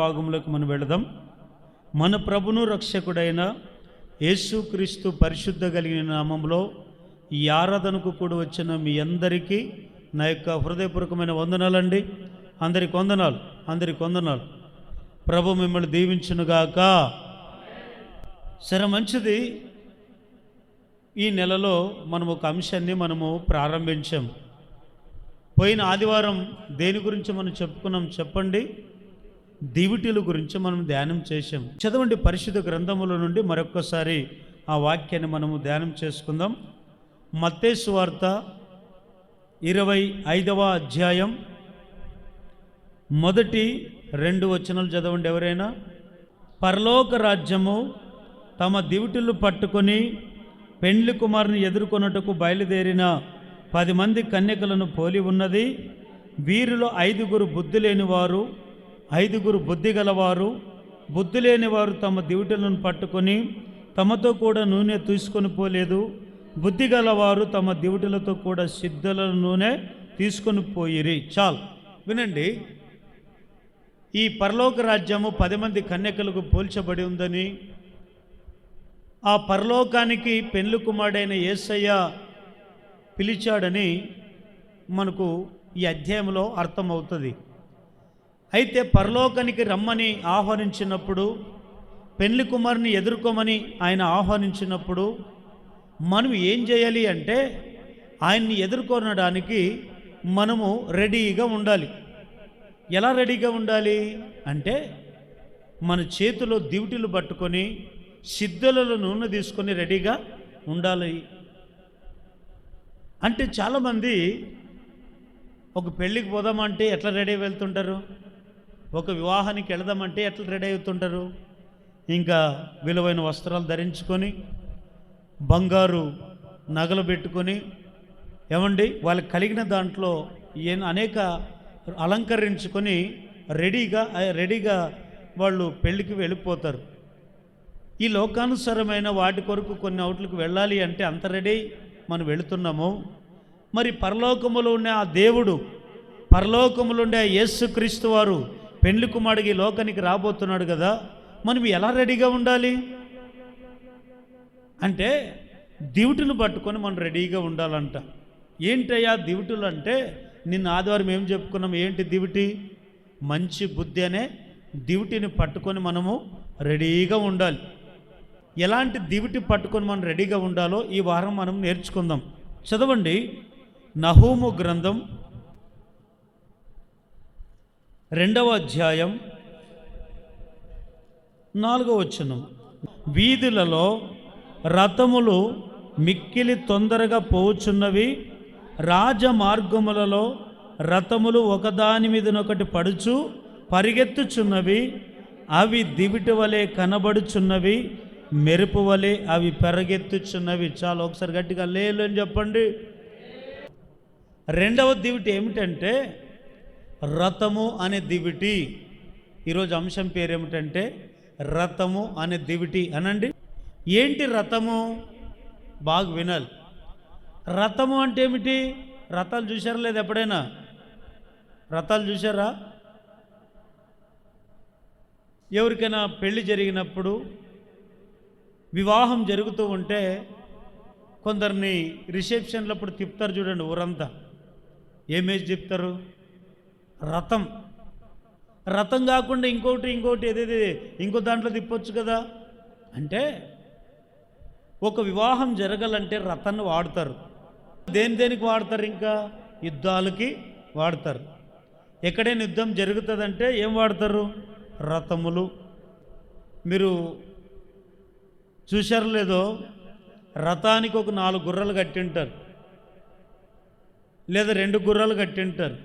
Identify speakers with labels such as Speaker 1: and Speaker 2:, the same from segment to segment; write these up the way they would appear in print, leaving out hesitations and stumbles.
Speaker 1: భాగంలోకి మనం వెళదాం. మన ప్రభును రక్షకుడైన యేసుక్రీస్తు పరిశుద్ధ కలిగిన నామంలో ఈ ఆరాధనకు కూడా వచ్చిన మీ అందరికీ నా యొక్క హృదయపూర్వకమైన వందనాలండి. అందరికి వందనాలు. ప్రభు మిమ్మల్ని దీవించునుగాక. సరే, మంచిది. ఈ నెలలో మనం ఒక అంశాన్ని ప్రారంభించాం. పోయిన ఆదివారం దేని గురించి మనం చెప్పుకున్నాం చెప్పండి? దివిటీల గురించి మనం ధ్యానం చేశాం. చదవండి పరిశుద్ధ గ్రంథముల నుండి మరొక్కసారి ఆ వాక్యాన్ని మనము ధ్యానం చేసుకుందాం. మత్తయి సువార్త 25వ అధ్యాయం మొదటి 2 వచనాలు చదవండి ఎవరైనా. పరలోక రాజ్యము తమ దివిటీలు పట్టుకొని పెండ్లి కుమారుని ఎదుర్కొన్నట్టుకు బయలుదేరిన 10 మంది కన్యకలను పోలి ఉన్నది. వీరిలో 5 బుద్ధి లేనివారు, 5 బుద్ధి గలవారు. బుద్ధి లేనివారు తమ దివిటీలను పట్టుకొని తమతో కూడా నూనె తీసుకొని పోలేదు. బుద్ధి గలవారు తమ దివిటీలతో కూడా సిద్ధుల నూనె తీసుకొని పోయిరి. చాలు వినండి. ఈ పరలోక రాజ్యము 10 మంది కన్యకలకు పోల్చబడి ఉందని, ఆ పరలోకానికి పెండ్లి కుమారుడైన యేసయ్య పిలిచాడని మనకు ఈ అధ్యాయంలో అర్థమవుతుంది. అయితే పరలోకానికి రమ్మని ఆహ్వానించినప్పుడు, పెండ్లి కుమారుని ఎదుర్కోమని ఆయన ఆహ్వానించినప్పుడు మనం ఏం చేయాలి అంటే ఆయన్ని ఎదుర్కొనడానికి మనము రెడీగా ఉండాలి. ఎలా రెడీగా ఉండాలి అంటే మన చేతిలో దివిటీలు పట్టుకొని సిద్ధులలో నూనె తీసుకొని రెడీగా ఉండాలి. అంటే చాలామంది ఒక పెళ్ళికి పోదామంటే ఎట్లా రెడీ వెళ్తుంటారు, ఒక వివాహానికి వెళదామంటే ఎట్లా రెడీ అవుతుంటారు. ఇంకా విలువైన వస్త్రాలు ధరించుకొని, బంగారు నగలు పెట్టుకొని, ఏమండి వాళ్ళకి కలిగిన దాంట్లో అనేక అలంకరించుకొని రెడీగా వాళ్ళు పెళ్ళికి వెళ్ళిపోతారు. ఈ లోకానుసారమైన వాటి కొరకు కొన్ని అవుట్లకు వెళ్ళాలి అంటే అంత రెడీ మనం వెళుతున్నాము. మరి పరలోకములో ఉండే ఆ దేవుడు, పరలోకములో ఉండే యేసుక్రీస్తు వారు పెండ్లి కుమారుడికి లోకానికి రాబోతున్నాడు కదా, మనం ఎలా రెడీగా ఉండాలి అంటే దివిటీలు పట్టుకొని మనం రెడీగా ఉండాలంట. ఏంటయ్యా దివిటీలు అంటే, నిన్న ఆదివారం ఏం చెప్పుకున్నాం? ఏంటి దివిటి? మంచి బుద్ధి అనే దివిటిని పట్టుకొని మనము రెడీగా ఉండాలి. ఎలాంటి దివిటి పట్టుకొని మనం రెడీగా ఉండాలో ఈ వారం మనం నేర్చుకుందాం. చదవండి నహూము గ్రంథం 2వ అధ్యాయం 4వ వచనం. వీధులలో రథములు మిక్కిలి తొందరగా పోవుచున్నవి, రాజమార్గములలో రథములు ఒకదాని మీదనొకటి పడుచు పరిగెత్తుచున్నవి. అవి దివిటి వలె కనబడుచున్నవి, మెరుపు వలె అవి పెరగెత్తుచున్నవి. చాలా ఒకసారి గట్టిగా లేలు అని చెప్పండి. 2వ దివిటి ఏమిటంటే రథము అనే దివిటి. ఈరోజు అంశం పేరు ఏమిటంటే రథము అనే దివిటి అనండి. ఏంటి రథము? బాగా వినాలి. రథము అంటే ఏమిటి? రథాలు చూసారా లేదు? ఎప్పుడైనా రథాలు చూసారా? ఎవరికైనా పెళ్ళి జరిగినప్పుడు, వివాహం జరుగుతూ ఉంటే కొందరిని రిసెప్షన్లప్పుడు తిప్పుతారు చూడండి ఊరంతా. ఏమేసి తిప్పుతారు? రథం. రథం కాకుండా ఇంకోటి ఏదేది ఇంకో దాంట్లో తిప్పొచ్చు కదా. అంటే ఒక వివాహం జరగాలంటే రథాన్ని వాడతారు. దేనికి వాడతారు? ఇంకా యుద్ధాలకి వాడతారు. ఎక్కడైనా యుద్ధం జరుగుతుందంటే ఏం వాడతారు? రథములు. మీరు చూశారు లేదో, రథానికి ఒక 4 గుర్రాలు కట్టింటారు, లేదా 2 గుర్రాలు కట్టింటారు.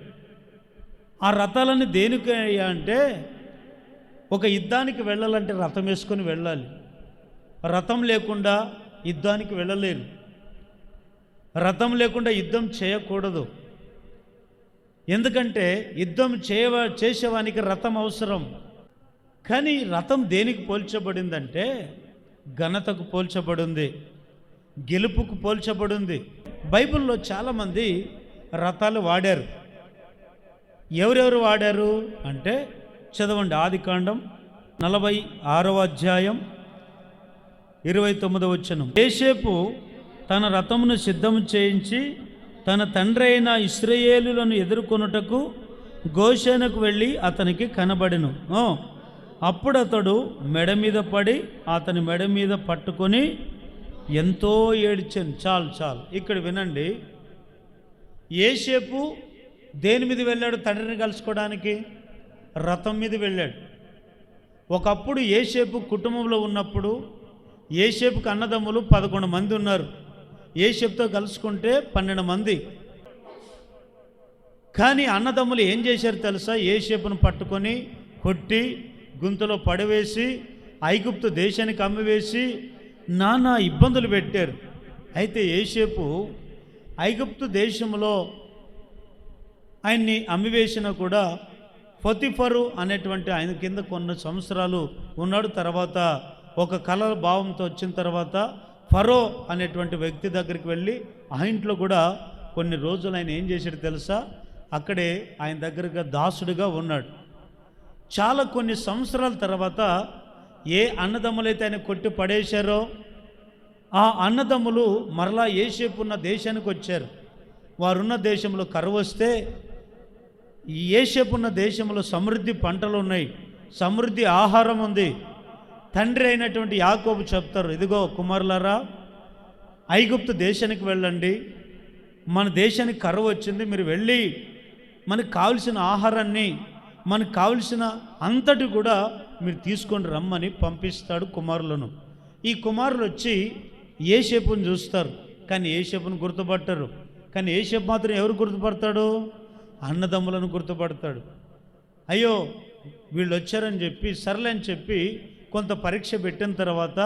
Speaker 1: ఆ రథాలన్నీ దేనికి అంటే ఒక యుద్ధానికి వెళ్ళాలంటే రథం వేసుకొని వెళ్ళాలి. రథం లేకుండా యుద్ధానికి వెళ్ళలేరు. రథం లేకుండా యుద్ధం చేయకూడదు. ఎందుకంటే యుద్ధం చేసేవానికి రథం అవసరం. కానీ రథం దేనికి పోల్చబడిందంటే ఘనతకు పోల్చబడింది, గెలుపుకు పోల్చబడింది. బైబిల్లో చాలామంది రథాలు వాడారు. ఎవరెవరు వాడారు అంటే చదవండి. ఆదికాండం 46వ అధ్యాయం 29వ వచనం. యోసేపు తన రథమును సిద్ధం చేయించి తన తండ్రి అయిన ఇశ్రాయేలులను ఎదుర్కొనుటకు గోషేనుకు వెళ్ళి అతనికి కనబడెను. అప్పుడు అతడు మెడ మీద పడి అతని మెడ మీద పట్టుకొని ఎంతో ఏడ్చాను. చాలు ఇక్కడ వినండి. యోసేపు దేని మీద వెళ్ళాడు? తండ్రిని కలుసుకోవడానికి రథం మీద వెళ్ళాడు. ఒకప్పుడు యోసేపు కుటుంబంలో ఉన్నప్పుడు యోసేపుకు అన్నదమ్ములు 11 మంది ఉన్నారు. యోసేపుతో కలుసుకుంటే 12 మంది. కానీ అన్నదమ్ములు ఏం చేశారు తెలుసా? యోసేపును పట్టుకొని కొట్టి గుంతలో పడవేసి ఐగుప్తు దేశానికి అమ్మివేసి నానా ఇబ్బందులు పెట్టారు. అయితే యోసేపు ఐగుప్తు దేశంలో ఆయన్ని అమ్మివేసినా కూడా పొతిఫరు అనేటువంటి ఆయన కింద కొన్ని సంవత్సరాలు ఉన్నాడు. తర్వాత ఒక కలల భావంతో వచ్చిన తర్వాత ఫరో అనేటువంటి వ్యక్తి దగ్గరికి వెళ్ళి ఆ ఇంట్లో కూడా కొన్ని రోజులు ఆయన ఏం చేశాడు తెలుసా? అక్కడే ఆయన దగ్గరగా దాసుడిగా ఉన్నాడు. చాలా కొన్ని సంవత్సరాల తర్వాత ఏ అన్నదమ్ములైతే ఆయన కొట్టి పడేశారో ఆ అన్నదమ్ములు మరలా యోసేపు ఉన్న దేశానికి వచ్చారు. వారున్న దేశంలో కరువు వస్తే యోసేపు ఉన్న దేశంలో సమృద్ధి పంటలు ఉన్నాయి, సమృద్ధి ఆహారం ఉంది. తండ్రి అయినటువంటి యాకోబు చెప్తారు, ఇదిగో కుమారులారా, ఐగుప్తు దేశానికి వెళ్ళండి, మన దేశానికి కరువు వచ్చింది, మీరు వెళ్ళి మనకు కావలసిన ఆహారాన్ని మనకు కావలసిన అంతటి కూడా మీరు తీసుకొని రమ్మని పంపిస్తాడు కుమారులను. ఈ కుమారులు వచ్చి యోసేపును చూస్తారు, కానీ యోసేపును గుర్తుపట్టరు. కానీ యోసేపు మాత్రం ఎవరు గుర్తుపడతాడు? అన్నదమ్ములను గుర్తుపడతాడు. అయ్యో వీళ్ళు వచ్చారని చెప్పి సర్లే అని చెప్పి కొంత పరీక్ష పెట్టిన తర్వాత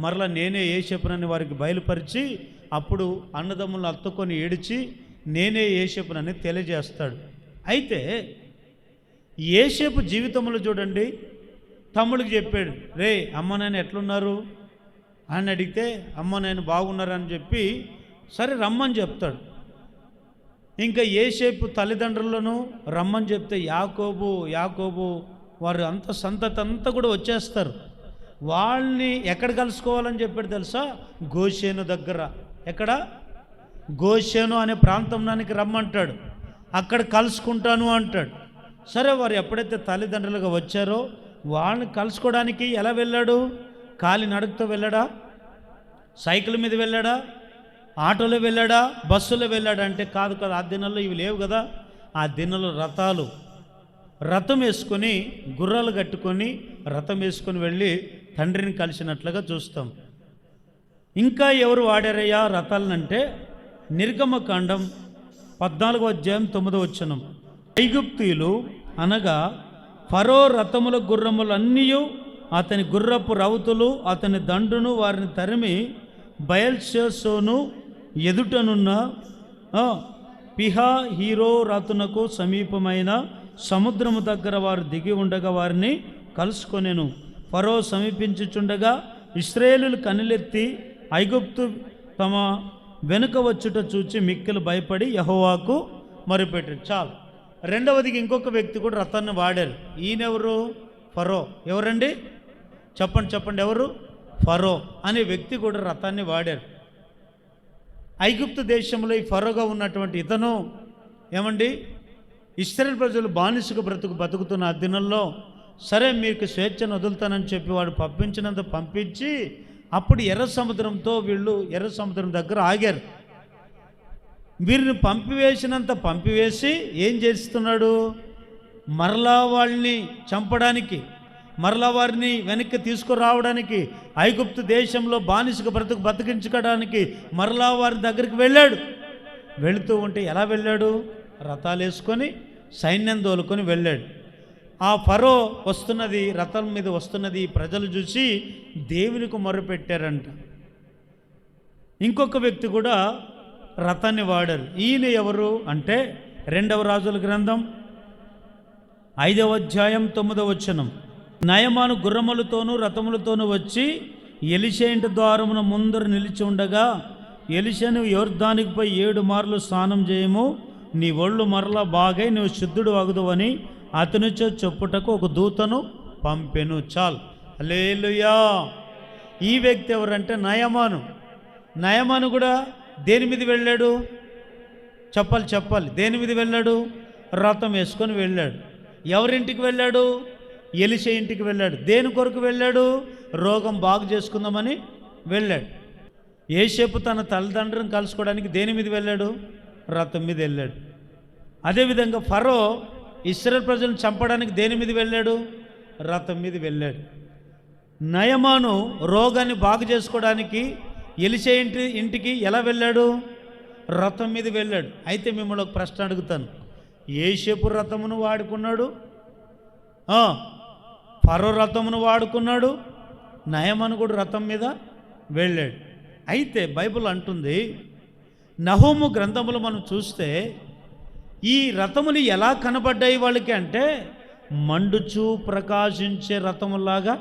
Speaker 1: మరలా నేనే యోసేపునని వారికి బయలుపరిచి అప్పుడు అన్నదమ్ములను అత్తుకొని ఏడిచి నేనే యోసేపునని తెలియజేస్తాడు. అయితే యోసేపు జీవితంలో చూడండి, తమ్ముడికి చెప్పాడు, రే అమ్మ నాయన ఎట్లున్నారు అని అడిగితే అమ్మ నాయన బాగున్నారని చెప్పి సరే రమ్మని చెప్తాడు. ఇంకా యోసేపు తల్లిదండ్రులను రమ్మని చెప్తే యాకోబు వారు అంత సంతతి అంతా కూడా వచ్చేస్తారు. వాళ్ళని ఎక్కడ కలుసుకోవాలని చెప్పాడు తెలుసా? గోషేను దగ్గర. ఎక్కడ? గోషేను అనే ప్రాంతానికి రమ్మంటాడు. అక్కడ కలుసుకుంటాను అంటాడు. సరే వారు ఎప్పుడైతే తల్లిదండ్రులుగా వచ్చారో వాళ్ళని కలుసుకోవడానికి ఎలా వెళ్ళాడు? కాలినడకతో వెళ్ళాడా? సైకిల్ మీద వెళ్ళాడా? ఆటోలో వెళ్ళాడా? బస్సులో వెళ్ళాడా? అంటే కాదు. ఆ దినాల్లో ఇవి లేవు కదా. ఆ దినాల్లో రథం వేసుకొని గుర్రాలు కట్టుకొని రథం వేసుకొని వెళ్ళి తండ్రిని కలిసినట్లుగా చూస్తాం. ఇంకా ఎవరు వాడారయ్యా రథాలనంటే నిర్గమకాండం 14వ అధ్యాయం 9వ వచనం. ఐగుప్తీయులు అనగా ఫరో రథముల గుర్రములన్నీ అతని గుర్రపు రౌతులు అతని దండును వారిని తరిమి బయల్షెసోను ఎదుటనున్న పిహా హీరో రాతునకు సమీపమైన సముద్రము దగ్గర వారు దిగి ఉండగా వారిని కలుసుకొనెను. ఫరో సమీపించుచుండగా ఇశ్రాయేలులు కనులెత్తి ఐగుప్తు తమ వెనుక వచ్చుట చూచి మిక్కిలు భయపడి యెహోవాకు మొరపెట్టారు. చాలు. రెండవదికి ఇంకొక వ్యక్తి కూడా రథాన్ని వాడారు. ఈయనెవరు? ఫరో. ఎవరండి? చెప్పండి ఎవరు? ఫరో అనే వ్యక్తి కూడా రథాన్ని వాడారు. ఐగుప్తు దేశంలో ఈ ఫరోగా ఉన్నటువంటి ఇతను ఏమండి, ఇశ్రాయేలు ప్రజలు బానిసకు బతుకుతున్న ఆ దినంలో సరే మీకు స్వేచ్ఛను వదులుతానని చెప్పి వాడు పంపించినంత పంపించి అప్పుడు ఎర్ర సముద్రంతో వీళ్ళు ఎర్ర సముద్రం దగ్గర ఆగారు. వీరిని పంపివేసినంత పంపివేసి ఏం చేస్తున్నాడు? మరలా వాళ్ళని చంపడానికి, మరలా వారిని వెనక్కి తీసుకురావడానికి, ఐగుప్తు దేశంలో బానిసకు బతికించుకోవడానికి మరలా వారి దగ్గరికి వెళ్ళాడు. వెళుతూ ఉంటే ఎలా వెళ్ళాడు? రథాలు వేసుకొని సైన్యం తోలుకొని వెళ్ళాడు. ఆ ఫరో వస్తున్నది, రథం మీద వస్తున్నది ప్రజలు చూసి దేవునికి మొర్రపెట్టారంట. ఇంకొక వ్యక్తి కూడా రథాన్ని వాడారు. ఈయన ఎవరు అంటే 2వ రాజుల గ్రంథం 5వ అధ్యాయం 9వ వచనం. నయమాను గుర్రములతోనూ రథములతోనూ వచ్చి ఎలీషా ఇంటి ద్వారమున ముందర నిలిచి ఉండగా ఎలీషాను యొర్దానికి పోయి 7 మార్లు స్నానం చేయము, నీ ఒళ్ళు మరలా బాగై నువ్వు శుద్ధుడు అగుదువని అతనిచో చెప్పుటకు ఒక దూతను పంపెను. చాలు. హల్లెలూయా. ఈ వ్యక్తి ఎవరంటే నయమాను. నయమాను కూడా దేని మీద వెళ్ళాడు? చెప్పాలి. దేని మీద వెళ్ళాడు? రథం వేసుకొని వెళ్ళాడు. ఎవరింటికి వెళ్ళాడు? ఎలీషా ఇంటికి వెళ్ళాడు. దేని కొరకు వెళ్ళాడు? రోగం బాగు చేసుకుందామని వెళ్ళాడు. యోసేపు తన తల్లిదండ్రులను కలుసుకోవడానికి దేని మీద వెళ్ళాడు? రథం మీద వెళ్ళాడు. అదేవిధంగా ఫరో ఇశ్రాయేలు ప్రజలను చంపడానికి దేని మీద వెళ్ళాడు? రథం మీద వెళ్ళాడు. నయమాను రోగాన్ని బాగు చేసుకోవడానికి ఎలీషా ఇంటికి ఎలా వెళ్ళాడు? రథం మీద వెళ్ళాడు. అయితే మిమ్మల్ని ఒక ప్రశ్న అడుగుతాను. యోసేపు రథమును వాడుకున్నాడు, ఫరో రథమును వాడుకున్నాడు, నయమాను కూడా రథం మీద వెళ్ళాడు. అయితే బైబిల్ అంటుంది, నహూము గ్రంథములు మనం చూస్తే ఈ రథములు ఎలా కనబడ్డాయి వాళ్ళకి అంటే మండుచూ ప్రకాశించే రథములాగా,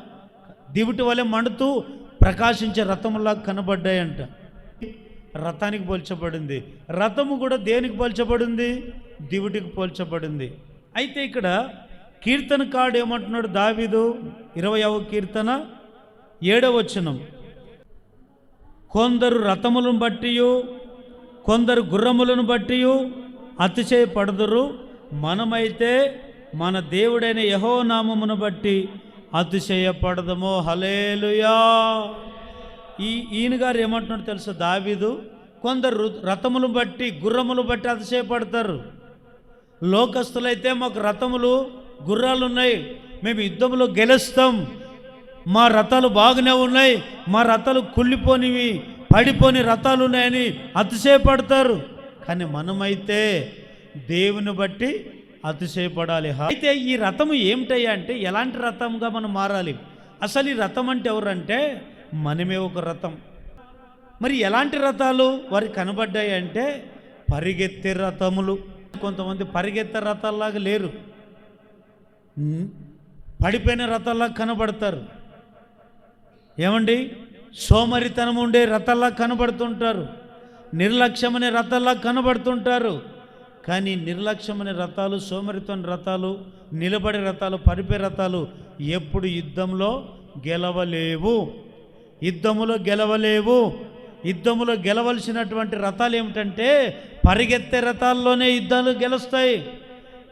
Speaker 1: దివిటి వలె మండుతూ ప్రకాశించే రథములాగా కనబడ్డాయంట. రథానికి పోల్చబడింది. రథము కూడా దేనికి పోల్చబడింది? దివిటికి పోల్చబడింది. అయితే ఇక్కడ కీర్తనకారుడు ఏమంటున్నాడు? దావీదు 20వ కీర్తన 7వ వచనం, కొందరు రథములను బట్టి కొందరు గుర్రములను బట్టి అతిశయపడుదురు, మనమైతే మన దేవుడైన యెహోవా నామమును బట్టి అతిశయపడదము. హల్లెలూయా. ఈయన గారు ఏమంటున్నాడు తెలుసా? దావీదు, కొందరు రథములు బట్టి గుర్రములు బట్టి అతిశయపడతారు. లోకస్తులైతే మాకు రథములు గుర్రాలు ఉన్నాయి, మేము యుద్ధంలో గెలుస్తాం, మా రథాలు బాగానే ఉన్నాయి, మా రథాలు కుళ్ళిపోనివి పడిపోని రథాలు ఉన్నాయని అతిశయపడతారు. కానీ మనమైతే దేవుని బట్టి అతిశయపడాలి. అయితే ఈ రథము ఏమిటయ్యా అంటే ఎలాంటి రథంగా మనం మారాలి? అసలు ఈ రథం అంటే ఎవరంటే మనమే ఒక రథం. మరి ఎలాంటి రథాలు వారికి కనబడ్డాయి అంటే పరిగెత్తే రథములు. కొంతమంది పరిగెత్తే రథాల్లాగా లేరు, పడిపోయిన రథాల్లాగా కనబడతారు. ఏమండి? సోమరితనం ఉండే రథాల్లా కనబడుతుంటారు, నిర్లక్ష్యమనే రథాల్లా కనబడుతుంటారు. కానీ నిర్లక్ష్యమనే రథాలు, సోమరితన రథాలు, నిలబడే రథాలు, పరిపే రథాలు ఎప్పుడు యుద్ధంలో గెలవలేవు. యుద్ధములో గెలవలసినటువంటి రథాలు ఏమిటంటే పరిగెత్తే రథాల్లోనే యుద్ధాలు గెలుస్తాయి.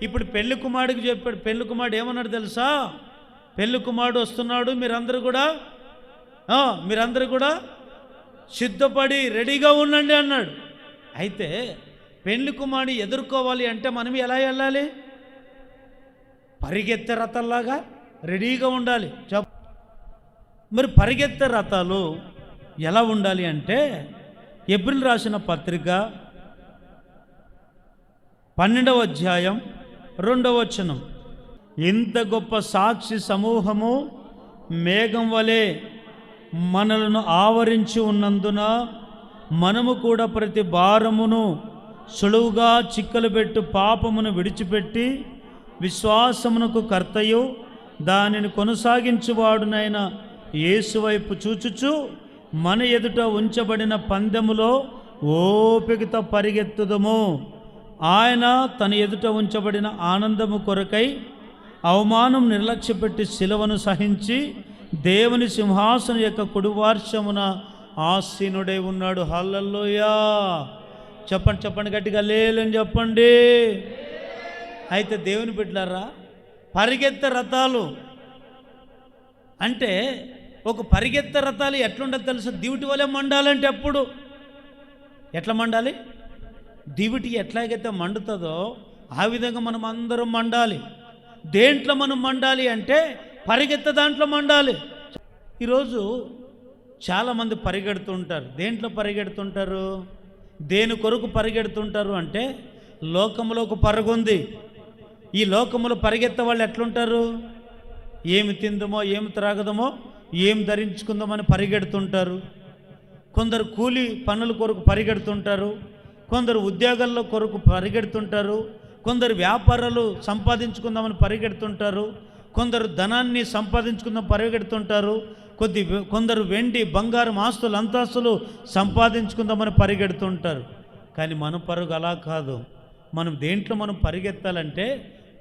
Speaker 1: ఇప్పుడు పెళ్లి కుమారుడికి చెప్పాడు. పెళ్లి కుమారుడు ఏమన్నాడు తెలుసా? పెళ్లి కుమారుడు వస్తున్నాడు, మీరందరూ కూడా సిద్ధపడి రెడీగా ఉండండి అన్నాడు. అయితే పెళ్లి కుమారుని ఎదుర్కోవాలి అంటే మనం ఎలా వెళ్ళాలి? పరిగెత్తే రథాల్లాగా రెడీగా ఉండాలి. మరి పరిగెత్తే రథాలు ఎలా ఉండాలి అంటే ఎబ్రిల్ రాసిన పత్రిక 12వ అధ్యాయం 2వ వచనం, ఇంత గొప్ప సాక్షి సమూహము మేఘం వలె మనలను ఆవరించి ఉన్నందున మనము కూడా ప్రతి భారమును సులువుగా చిక్కలు పెట్టు పాపమును విడిచిపెట్టి విశ్వాసమునకు కర్తయు దానిని కొనసాగించువాడునైన యేసు వైపు చూచుచు మన ఎదుట ఉంచబడిన పందెములో ఓపికతో పరిగెత్తుదము. ఆయన తన ఎదుట ఉంచబడిన ఆనందము కొరకై అవమానం నిర్లక్ష్యపెట్టి శిలువను సహించి దేవుని సింహాసనం యొక్క కుడివార్షమున ఆసీనుడై ఉన్నాడు. హల్లెలూయా. చెప్పండి గట్టిగా లేలని చెప్పండి. అయితే దేవుని బిడ్డలారా, పరిగెత్తే రథాలు అంటే ఒక పరిగెత్తే రథాలు ఎట్లుండదు తెలుసు? దివిటి వలె మండాలంటే అప్పుడు ఎట్లా మండాలి? దివిటి ఎట్లాగైతే మండుతుందో ఆ విధంగా మనం అందరం మండాలి. దేంట్లో మనం మండాలి అంటే పరిగెత్తే దాంట్లో మండాలి. ఈరోజు చాలామంది పరిగెడుతుంటారు. దేంట్లో పరిగెడుతుంటారు? దేని కొరకు పరిగెడుతుంటారు అంటే లోకంలో ఒక పరుగుంది. ఈ లోకములో పరిగెత్తే వాళ్ళు ఎట్లుంటారు? ఏమి తిందమో, ఏమి త్రాగదమో, ఏం ధరించుకుందామని పరిగెడుతుంటారు. కొందరు కూలి పనుల కొరకు పరిగెడుతుంటారు, కొందరు ఉద్యోగాల్లో కొరకు పరిగెడుతుంటారు, కొందరు వ్యాపారాలు సంపాదించుకుందామని పరిగెడుతుంటారు, కొందరు ధనాన్ని సంపాదించుకుందాం పరిగెడుతుంటారు, కొందరు వెండి బంగారం ఆస్తులు అంతస్తులు సంపాదించుకుందామని పరిగెడుతుంటారు. కానీ మన పరుగు అలా కాదు. మనం దేంట్లో మనం పరిగెత్తాలంటే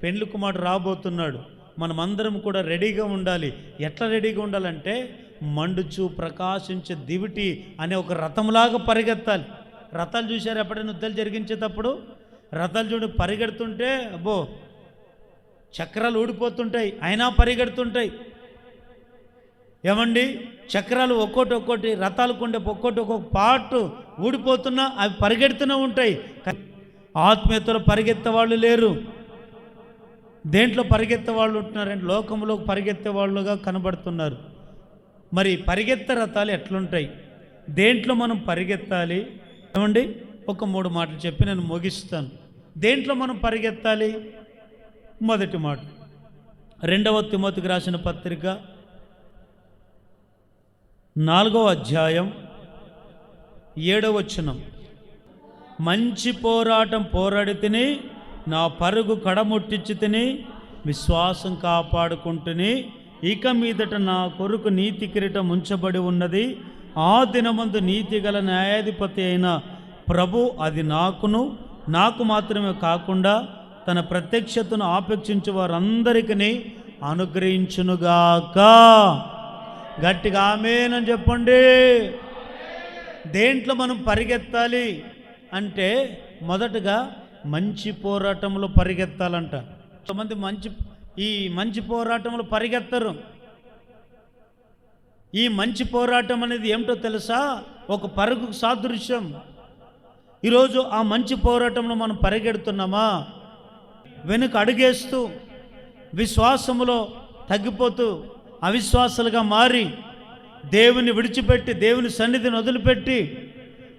Speaker 1: పెండ్లి కుమారుడు రాబోతున్నాడు. మనమందరం కూడా రెడీగా ఉండాలి. ఎట్లా రెడీగా ఉండాలంటే మండుచు ప్రకాశించే దివిటి అనే ఒక రథంలాగా పరిగెత్తాలి. రథాలు చూశారు ఎప్పుడైనా యుద్ధాలు జరిగించేటప్పుడు? రథాలు చూడు పరిగెడుతుంటే అబ్బో చక్రాలు ఊడిపోతుంటాయి, అయినా పరిగెడుతుంటాయి. ఏమండి, చక్రాలు ఒక్కోటి రథాలు కొండే ఒక్కొక్క పార్ట్ ఊడిపోతున్నా అవి పరిగెడుతూనే ఉంటాయి. ఆత్మీయతలో పరిగెత్తే వాళ్ళు లేరు. దేంట్లో పరిగెత్తే వాళ్ళు ఉంటున్నారంటే లోకంలో పరిగెత్తే వాళ్ళుగా కనబడుతున్నారు. మరి పరిగెత్తే రథాలు ఎట్లుంటాయి? దేంట్లో మనం పరిగెత్తాలి? ఏమండి, ఒక 3 మాటలు చెప్పి నేను ముగిస్తాను. దేంట్లో మనం పరిగెత్తాలి? మొదటి మాట 2వ తిమోతికి రాసిన పత్రిక 4వ అధ్యాయం 7వ వచనం, మంచి పోరాటం పోరాడి తిని నా పరుగు కడముట్టించి తిని విశ్వాసం కాపాడుకుంటుని ఇక మీదట నా కొరకు నీతి కిరీటం ఉంచబడి ఉన్నది. ఆ దినమందు నీతి గల న్యాయాధిపతి అయిన ప్రభు అది నాకు మాత్రమే కాకుండా తన ప్రత్యక్షతను ఆపేక్షించే వారందరికీ అనుగ్రహించునుగాక. గట్టిగా ఆమేన్ చెప్పండి. దేంట్లో మనం పరిగెత్తాలి అంటే మొదటగా మంచి పోరాటంలో పరిగెత్తాలంట. కొంతమంది మంచి పోరాటంలో పరిగెత్తరు. ఈ మంచి పోరాటం అనేది ఏమిటో తెలుసా? ఒక పరుగుకు సాదృశ్యం. ఈరోజు ఆ మంచి పోరాటంలో మనం పరిగెడుతున్నామా? వెనుక అడుగేస్తూ విశ్వాసములో తగ్గిపోతూ అవిశ్వాసాలుగా మారి దేవుని విడిచిపెట్టి దేవుని సన్నిధిని వదిలిపెట్టి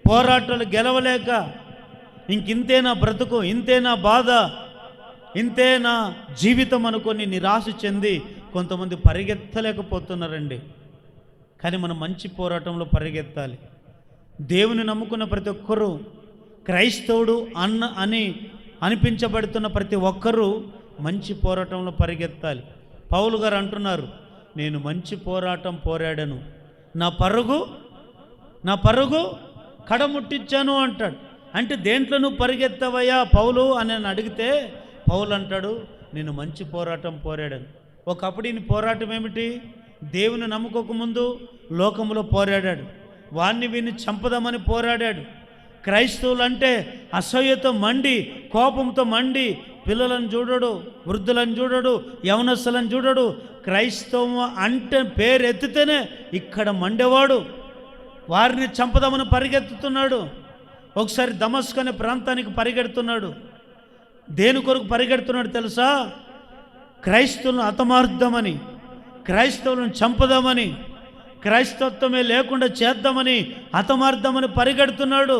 Speaker 1: పోరాటాలు గెలవలేక ఇంతే నా బ్రతుకు, ఇంతే నా బాధ, ఇంతే నా జీవితం అనుకొని నిరాశ చెంది కొంతమంది పరిగెత్తలేకపోతున్నారండి. కానీ మనం మంచి పోరాటంలో పరిగెత్తాలి. దేవుని నమ్ముకున్న ప్రతి ఒక్కరూ క్రైస్తవుడు అని అనిపించబడుతున్న ప్రతి ఒక్కరూ మంచి పోరాటంలో పరిగెత్తాలి. పౌలు గారు అంటున్నారు, నేను మంచి పోరాటం పోరాడాను, నా పరుగు కడముట్టించాను అంటాడు. అంటే దేంట్లో నువ్వు పరిగెత్తవయ్యా పౌలు అని అడిగితే పౌలు అంటాడు, నేను మంచి పోరాటం పోరాడాను. ఒకప్పుడు ఈయన పోరాటం ఏమిటి? దేవుని నమ్ముకోకముందు లోకములో పోరాడాడు, వారిని వీరిని చంపదామని పోరాడాడు. క్రైస్తవులు అంటే అసహ్యతో మండి, కోపంతో మండి, పిల్లలను చూడడు, వృద్ధులను చూడడు, యవనస్తులను చూడడు. క్రైస్తవం అంటే పేరు ఎత్తితేనే ఇక్కడ మండేవాడు. వారిని చంపదామని పరిగెత్తుతున్నాడు. ఒకసారి దమస్కు అనే ప్రాంతానికి పరిగెడుతున్నాడు. దేని కొరకు పరిగెడుతున్నాడు తెలుసా? క్రైస్తవులను హతమార్దామని, క్రైస్తవులను చంపదామని, క్రైస్తవత్వమే లేకుండా చేద్దామని, హతమార్దామని పరిగెడుతున్నాడు.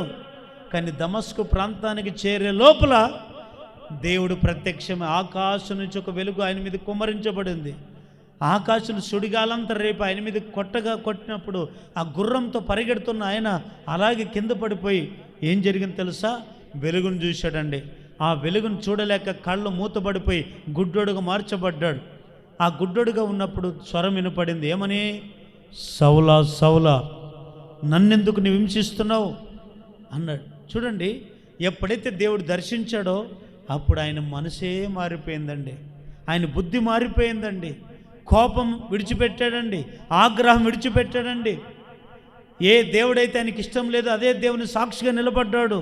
Speaker 1: కానీ దమస్కు ప్రాంతానికి చేరే లోపల దేవుడు ప్రత్యక్షమే. ఆకాశం నుంచి ఒక వెలుగు ఆయన మీద కుమ్మరించబడింది. ఆకాశం సుడిగాలంతా రేపు ఆయన మీద కొట్టినప్పుడు ఆ గుర్రంతో పరిగెడుతున్న ఆయన అలాగే కింద పడిపోయి ఏం జరిగింది తెలుసా? వెలుగును చూశాడండి. ఆ వెలుగును చూడలేక కళ్ళు మూతపడిపోయి గుడ్డోడుగా మార్చబడ్డాడు. ఆ గుడ్డోడుగా ఉన్నప్పుడు స్వరం వినపడింది. ఏమని? సౌలా సౌలా, నన్నెందుకు నువ్వు హింసిస్తున్నావు అన్నాడు. చూడండి, ఎప్పుడైతే దేవుడు దర్శించాడో అప్పుడు ఆయన మనసే మారిపోయిందండి, ఆయన బుద్ధి మారిపోయిందండి, కోపం విడిచిపెట్టాడండి, ఆగ్రహం విడిచిపెట్టాడండి. ఏ దేవుడైతే ఆయనకి ఇష్టం లేదో అదే దేవుని సాక్షిగా నిలబడ్డాడు.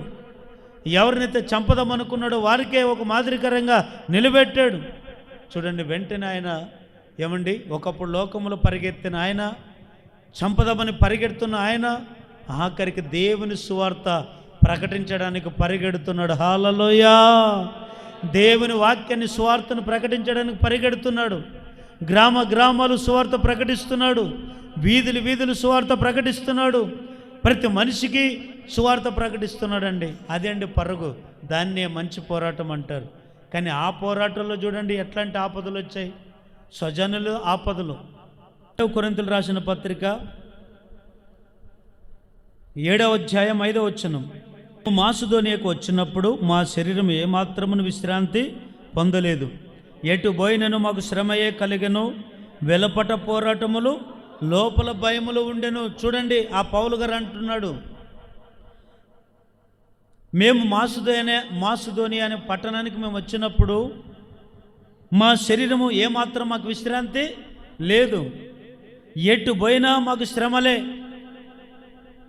Speaker 1: ఎవరినైతే చంపదామనుకున్నాడో వారికే ఒక మాదిరికరంగా నిలబెట్టాడు. చూడండి, వెంటనే ఆయన ఏమండి, ఒకప్పుడు లోకములో పరిగెత్తిన ఆయన, చంపదామని పరిగెడుతున్న ఆయన ఆఖరికి దేవుని సువార్త ప్రకటించడానికి పరిగెడుతున్నాడు. హల్లెలూయా! దేవుని వాక్యాన్ని సువార్తను ప్రకటించడానికి పరిగెడుతున్నాడు. గ్రామాలు సువార్త ప్రకటిస్తున్నాడు. వీధులు సువార్త ప్రకటిస్తున్నాడు. ప్రతి మనిషికి సువార్త ప్రకటిస్తున్నాడండి. అదే అండి పరుగు. దాన్నే మంచి పోరాటం అంటారు. కానీ ఆ పోరాటంలో చూడండి ఎట్లాంటి ఆపదలు వచ్చాయి. స్వజనులు ఆపదలు. కొరింథీయులు రాసిన పత్రిక 7వ అధ్యాయం 5వ వచనం, మాసిదోనియాకు వచ్చినప్పుడు మా శరీరం ఏమాత్రమును విశ్రాంతి పొందలేదు, ఎటు పోయినను మాకు శ్రమయే కలిగెను, వెలపట పోరాటములు, లోపల భయములు ఉండెను. చూడండి, ఆ పౌలు గారు అంటున్నాడు, మేము మాసిదోనియా అనే పట్టణానికి మేము వచ్చినప్పుడు మా శరీరము ఏమాత్రం మాకు విశ్రాంతి లేదు, ఎటు పోయినా మాకు శ్రమలే.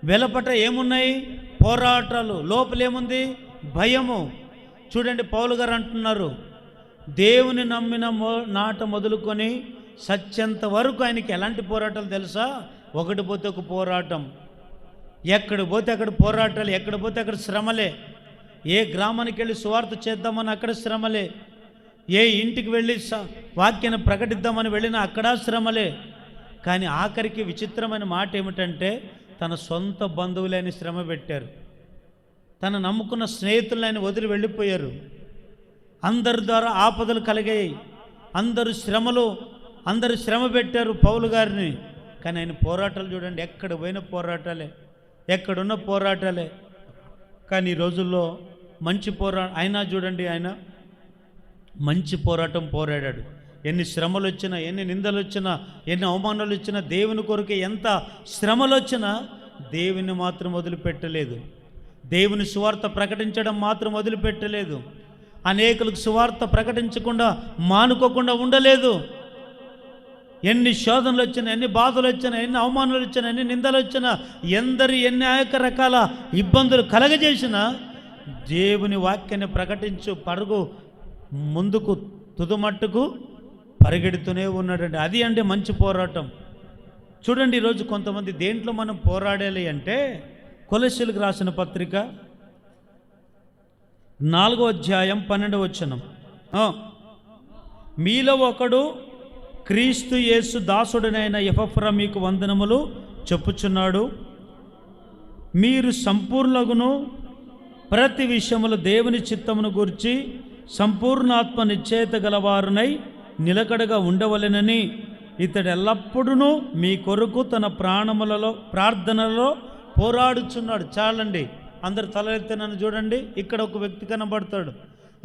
Speaker 1: వెలపట ఏమున్నాయి? పోరాటాలు. లోపలేముంది? భయము. చూడండి, పౌలు గారు అంటున్నారు, దేవుని నమ్మిన నాట మొదలుకొని సత్యంత వరకు ఆయనకి ఎలాంటి పోరాటాలు తెలుసా? ఒకటి పోతే ఒక పోరాటం, ఎక్కడ పోతే అక్కడ పోరాటాలు, ఎక్కడ పోతే అక్కడ శ్రమలే. ఏ గ్రామానికి వెళ్ళి సువార్త చేద్దామని అక్కడ శ్రమలే, ఏ ఇంటికి వెళ్ళి వాక్యాన్ని ప్రకటిద్దామని వెళ్ళినా అక్కడ శ్రమలే. కానీ ఆఖరికి విచిత్రమైన మాట ఏమిటంటే, తన సొంత బంధువులని శ్రమ పెట్టారు, తన నమ్ముకున్న స్నేహితులని వదిలి వెళ్ళిపోయారు. అందరి ద్వారా ఆపదలు కలిగాయి, అందరూ శ్రమ పెట్టారు పౌలు గారిని. కానీ ఆయన పోరాటాలు చూడండి, ఎక్కడ పోయిన పోరాటాలే, ఎక్కడున్న పోరాటాలే. కానీ ఈ రోజుల్లో మంచి అయినా చూడండి, ఆయన మంచి పోరాటం పోరాడాడు. ఎన్ని శ్రమలు వచ్చినా, ఎన్ని నిందలు వచ్చినా, ఎన్ని అవమానాలు వచ్చినా, దేవుని కొరకు ఎంత శ్రమలు వచ్చినా దేవుని మాత్రం వదిలిపెట్టలేదు. దేవుని సువార్త ప్రకటించడం మాత్రం వదిలిపెట్టలేదు. అనేకులకు సువార్త ప్రకటించకుండా మానుకోకుండా ఉండలేదు. ఎన్ని శోధనలు వచ్చినా, ఎన్ని బాధలు వచ్చినా, ఎన్ని అవమానాలు వచ్చినా, ఎన్ని నిందలు వచ్చినా, ఎన్ని అనేక రకాల ఇబ్బందులు కలగజేసినా దేవుని వాక్యాన్ని ప్రకటించు పరుగు ముందుకు తుదుమట్టుకు పరిగెడుతూనే ఉన్నాడండి. అది అంటే మంచి పోరాటం. చూడండి, ఈరోజు కొంతమంది దేంట్లో మనం పోరాడాలి అంటే, కొలస్సీలకు రాసిన పత్రిక 4వ అధ్యాయం 12వ వచనం, మీలో ఒకడు క్రీస్తు యేసు దాసుడనైన ఎపఫ్రా మీకు వందనములు చెప్పుచున్నాడు. మీరు సంపూర్ణగును ప్రతి విషయములో దేవుని చిత్తమును గురించి సంపూర్ణాత్మ నిశ్చయత గలవారునై నిలకడగా ఉండవలెనని ఇతడు ఎల్లప్పుడూ మీ కొరకు తన ప్రార్థనలో పోరాడుచున్నాడు. చాలండి, అందరు తలెత్తి నన్ను చూడండి. ఇక్కడ ఒక వ్యక్తి కనబడతాడు.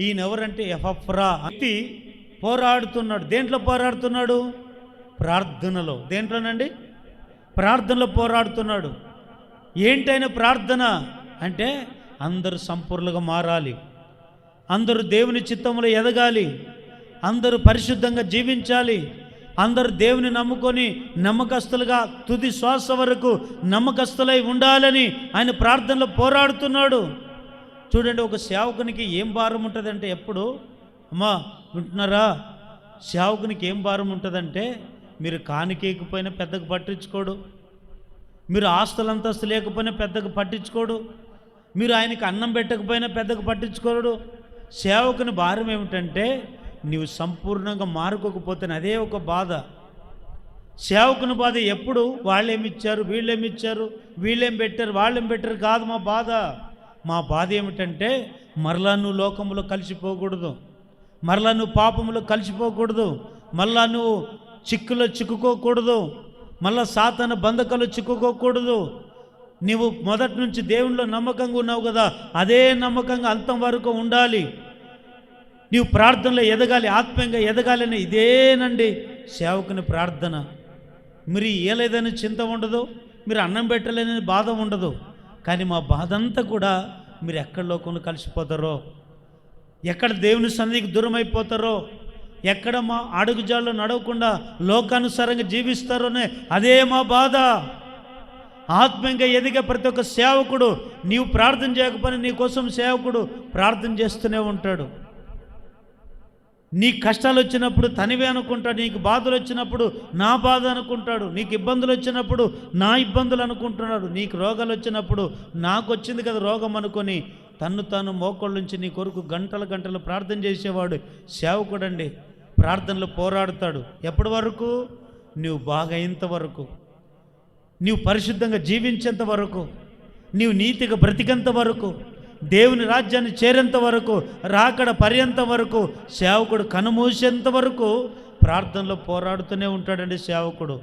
Speaker 1: ఈయన ఎవరంటే ఎపఫ్రా. వ్యక్తి పోరాడుతున్నాడు. దేంట్లో పోరాడుతున్నాడు? ప్రార్థనలో. దేంట్లోనండి? ప్రార్థనలో పోరాడుతున్నాడు. ఏంటైన ప్రార్థన అంటే, అందరూ సంపూర్ణంగా మారాలి, అందరూ దేవుని చిత్తంలో ఎదగాలి, అందరూ పరిశుద్ధంగా జీవించాలి, అందరూ దేవుని నమ్ముకొని నమ్మకస్తులుగా తుది శ్వాస వరకు నమ్మకస్తులై ఉండాలని ఆయన ప్రార్థనలో పోరాడుతున్నాడు. చూడండి, ఒక సేవకునికి ఏం భారం ఉంటుందంటే, ఎప్పుడు అమ్మా వింటున్నారా, సేవకునికి ఏం భారం ఉంటుందంటే, మీరు కానికేకపోయినా పెద్దగా పట్టించుకోడు, మీరు ఆస్తులు అంతస్తు లేకపోయినా పెద్దగా పట్టించుకోడు, మీరు ఆయనకి అన్నం పెట్టకపోయినా పెద్దగా పట్టించుకోడు. సేవకుని భారం ఏమిటంటే, నీవు సంపూర్ణంగా మారుకోకపోతే అదే ఒక బాధ. సేవకుని బాధ ఎప్పుడు వాళ్ళేమిచ్చారు, వీళ్ళేం పెట్టారు, వాళ్ళేం పెట్టారు కాదు మా బాధ ఏమిటంటే, మరలా నువ్వు లోకంలో కలిసిపోకూడదు, మరలా నువ్వు పాపంలో కలిసిపోకూడదు, మళ్ళా నువ్వు చిక్కులో చిక్కుకోకూడదు, మళ్ళా సాతాను బంధకాలు చిక్కుకోకూడదు. నీవు మొదటి నుంచి దేవునిలో నమ్మకంగా ఉన్నావు కదా, అదే నమ్మకంగా అంతం వరకు ఉండాలి. నీవు ప్రార్థనలో ఎదగాలి, ఆత్మీయంగా ఎదగాలని ఇదేనండి సేవకుని ప్రార్థన. మీరు ఏలేదని చింత ఉండదు, మీరు అన్నం పెట్టలేదని బాధ ఉండదు. కానీ మా బాధ అంతా కూడా మీరు ఎక్కడ లోకంలో కలిసిపోతారో, ఎక్కడ దేవుని సన్నిధికి దూరం అయిపోతారో, ఎక్కడ మా అడుగుజాల్లో నడవకుండా లోకానుసారంగా జీవిస్తారోనే అదే మా బాధ. ఆత్మీయంగా ఎదిగే ప్రతి ఒక్క సేవకుడు నీవు ప్రార్థన చేయకపోయినా నీ కోసం సేవకుడు ప్రార్థన చేస్తూనే ఉంటాడు. నీ కష్టాలు వచ్చినప్పుడు తనివే అనుకుంటాడు, నీకు బాధలు వచ్చినప్పుడు నా బాధ అనుకుంటాడు, నీకు ఇబ్బందులు వచ్చినప్పుడు నా ఇబ్బందులు అనుకుంటున్నాడు, నీకు రోగాలు వచ్చినప్పుడు నాకు వచ్చింది కదా రోగం అనుకొని తాను మోకాళ్ళ నుంచి నీ కొరకు గంటలు ప్రార్థన చేసేవాడు సేవకుడండి. ప్రార్థనలో పోరాడుతాడు. ఎప్పటి వరకు? నువ్వు బాగైనంత వరకు, నీవు పరిశుద్ధంగా జీవించేంత వరకు, నీవు నీతిగా బ్రతికేంత వరకు, దేవుని రాజ్యాన్ని చేరేంత వరకు, రాకడ పర్యంత వరకు, సేవకుడు కనుమూసేంత వరకు ప్రార్థనలో పోరాడుతూనే ఉంటాడండి సేవకుడు.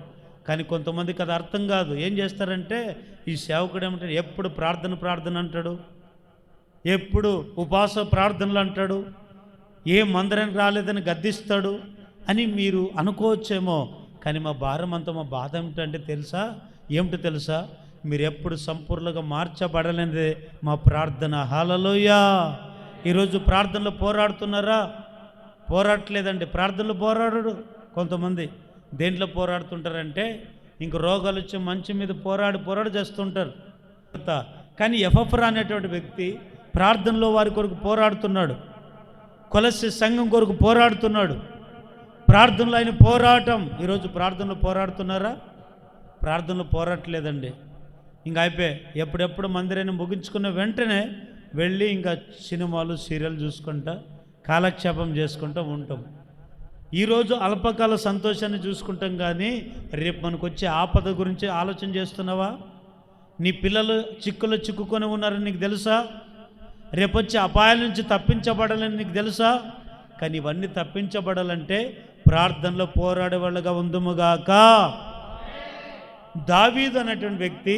Speaker 1: కానీ కొంతమందికి అది అర్థం కాదు. ఏం చేస్తారంటే, ఈ సేవకుడు ఏమంటే ఎప్పుడు ప్రార్థన అంటాడు, ఎప్పుడు ఉపవాస ప్రార్థనలు అంటాడు, ఏ మందిరానికి రాలేదని గద్దిస్తాడు అని మీరు అనుకోవచ్చేమో. కానీ మా భారం అంతా, మా బాధ ఏమిటో తెలుసా? మీరు ఎప్పుడు సంపూర్ణంగా మార్చబడలేనిదే మా ప్రార్థన. హల్లెలూయా. ఈరోజు ప్రార్థనలో పోరాడుతున్నారా? పోరాడలేదండి, ప్రార్థనలు పోరాడడు. కొంతమంది దేంట్లో పోరాడుతుంటారంటే ఇంక రోగాలు వచ్చి మంచం మీద పోరాడి చేస్తుంటారు. కానీ ఎఫ్రా అనేటువంటి వ్యక్తి ప్రార్థనలో వారి కొరకు పోరాడుతున్నాడు, కొలస్సీ సంఘం కొరకు పోరాడుతున్నాడు. ప్రార్థనలో ఆయన పోరాటం. ఈరోజు ప్రార్థనలు పోరాడుతున్నారా? ప్రార్థనలు పోరాడలేదండి. ఇంకా అయిపోయి ఎప్పుడెప్పుడు మందిరాన్ని ముగించుకున్న వెంటనే వెళ్ళి ఇంకా సినిమాలు సీరియల్ చూసుకుంటా కాలక్షేపం చేసుకుంటూ ఉంటాం. ఈరోజు అల్పకాల సంతోషాన్ని చూసుకుంటాం, కానీ రేపు మనకు వచ్చే ఆపద గురించి ఆలోచన చేస్తున్నావా? నీ పిల్లలు చిక్కులు చిక్కుకొని ఉన్నారని నీకు తెలుసా? రేపు వచ్చే అపాయాల నుంచి తప్పించబడాలని నీకు తెలుసా? కానీ ఇవన్నీ తప్పించబడాలంటే ప్రార్థనలో పోరాడే వాళ్ళగా ఉందుముగాక. దావీదు అనేటువంటి వ్యక్తి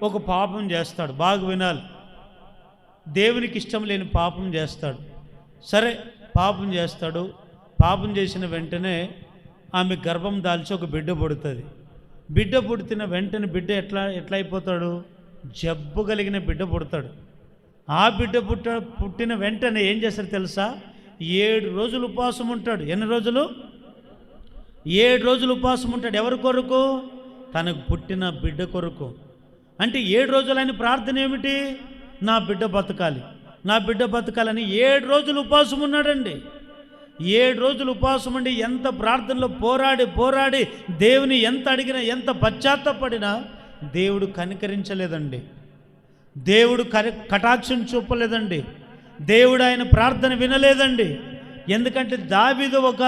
Speaker 1: ఒక పాపం చేస్తాడు. బాగా వినాలి. దేవునికి ఇష్టం లేని పాపం చేస్తాడు. సరే, పాపం చేస్తాడు. పాపం చేసిన వెంటనే ఆమె గర్భం దాల్చి ఒక బిడ్డ పుడుతుంది. బిడ్డ పుట్టిన వెంటనే బిడ్డ ఎట్లా అయిపోతాడు? జబ్బు కలిగిన బిడ్డ పుడతాడు. ఆ బిడ్డ పుట్టిన వెంటనే ఏం చేస్తాడు తెలుసా? 7 రోజులు ఉపవాసం ఉంటాడు. ఎన్ని రోజులు? 7 రోజులు ఉపవాసం ఉంటాడు. ఎవరి కొరకు? తనకు పుట్టిన బిడ్డ కొరకు. అంటే 7 రోజులు ఆయన ప్రార్థన ఏమిటి? నా బిడ్డ బతకాలి, నా బిడ్డ బతకాలని 7 రోజులు ఉపవాసం ఉన్నాడండి. 7 రోజులు ఉపవాసం ఉండి ఎంత ప్రార్థనలో పోరాడి దేవుని ఎంత అడిగినా, ఎంత పశ్చాత్తపడినా దేవుడు కనికరించలేదండి. దేవుడు కటాక్షం చూపలేదండి. దేవుడు ఆయన ప్రార్థన వినలేదండి. ఎందుకంటే దావీదు ఒక